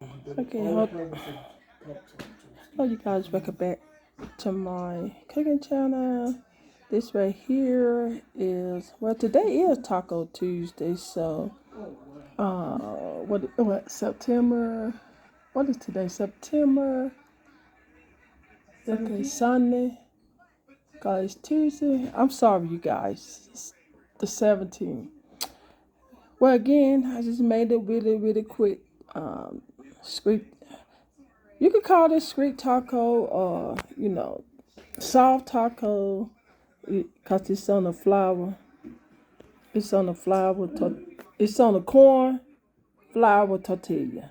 Okay, hold. You guys, welcome back to my cooking channel. This right here is, well, today is Taco Tuesday, so what September? What is today? September. Okay, Sunday. Cause it's Tuesday. I'm sorry, you guys. It's the 17th. Well, again, I just made it really quick. Street. You could call this street taco or soft taco, cause it's on the flour. It's on the flour. It's on the corn flour tortilla.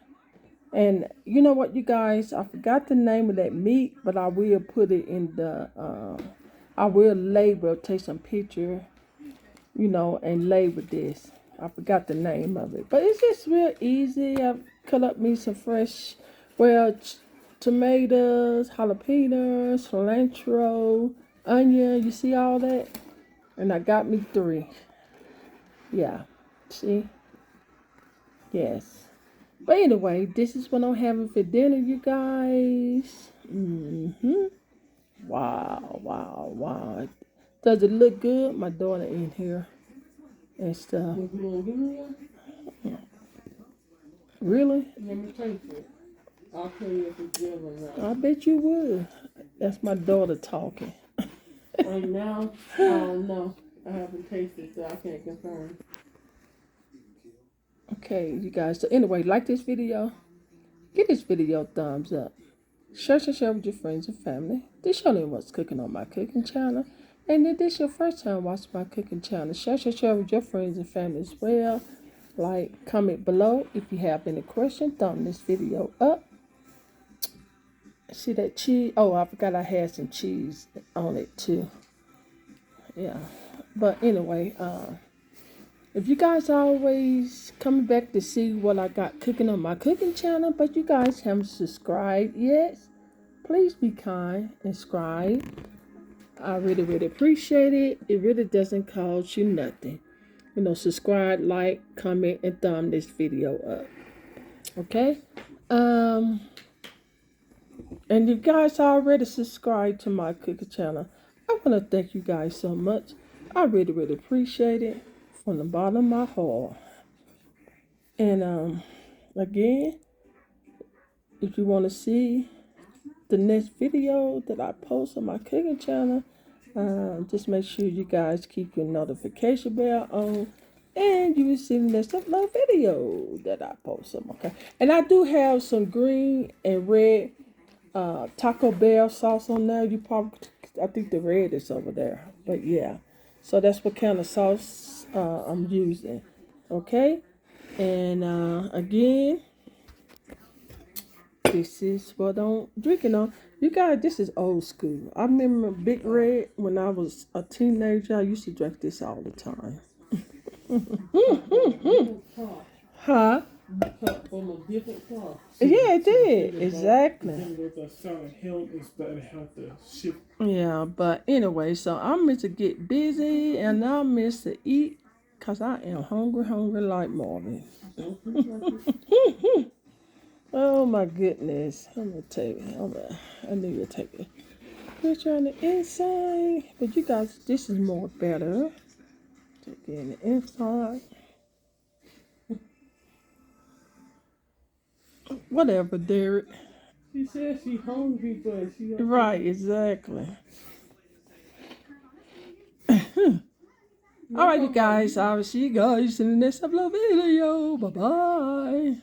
And you know what, you guys? I forgot the name of that meat, but I will put it in the. I will label, take some picture, and label this. I forgot the name of it, but it's just real easy. I cut up me some fresh, tomatoes, jalapenos, cilantro, onion. You see all that? And I got me 3. Yeah, see? Yes. But anyway, this is what I'm having for dinner, you guys. Wow. Does it look good? My daughter in here and stuff. Really? Let me taste it. I'll tell you if it's good or not. I bet you would. That's my daughter talking. Right now, I don't know. I haven't tasted, so I can't confirm. Okay, you guys. So anyway, like this video. Give this video a thumbs up. Share with your friends and family. This your name what's cooking on my cooking channel. And if this your first time watching my cooking channel, share with your friends and family as well. Like, comment below if you have any questions. Thumb this video up. See that cheese? Oh, I forgot I had some cheese on it too. Yeah. But anyway, if you guys always coming back to see what I got cooking on my cooking channel, but you guys haven't subscribed yet, please be kind and subscribe. I really appreciate it. It really doesn't cost you nothing. Subscribe, like, comment, and thumb this video up. Okay? And you guys already subscribed to my cooking channel. I want to thank you guys so much. I really appreciate it from the bottom of my heart. And again, if you want to see the next video that I post on my cooking channel, just make sure you guys keep your notification bell on, and you will see the next upload video that I post. Okay, and I do have some green and red Taco Bell sauce on there. I think the red is over there, but yeah. So that's what kind of sauce I'm using. Okay, and again, this is what I'm drinking on. You guys, this is old school. I remember Big Red when I was a teenager. I used to drink this all the time. Huh? From a different cloth. Yeah, it did. Exactly. Yeah, but anyway, so I'm meant to get busy and I'm meant to eat because I am hungry like Marvin. Oh my goodness. I'm going to take it. I need to take a picture on the inside. But you guys, this is more better. Take it in the inside. Whatever, Derek. She said she's hungry, but she... Right, exactly. All right, you guys. I'll see you guys in the next upload video. Bye-bye.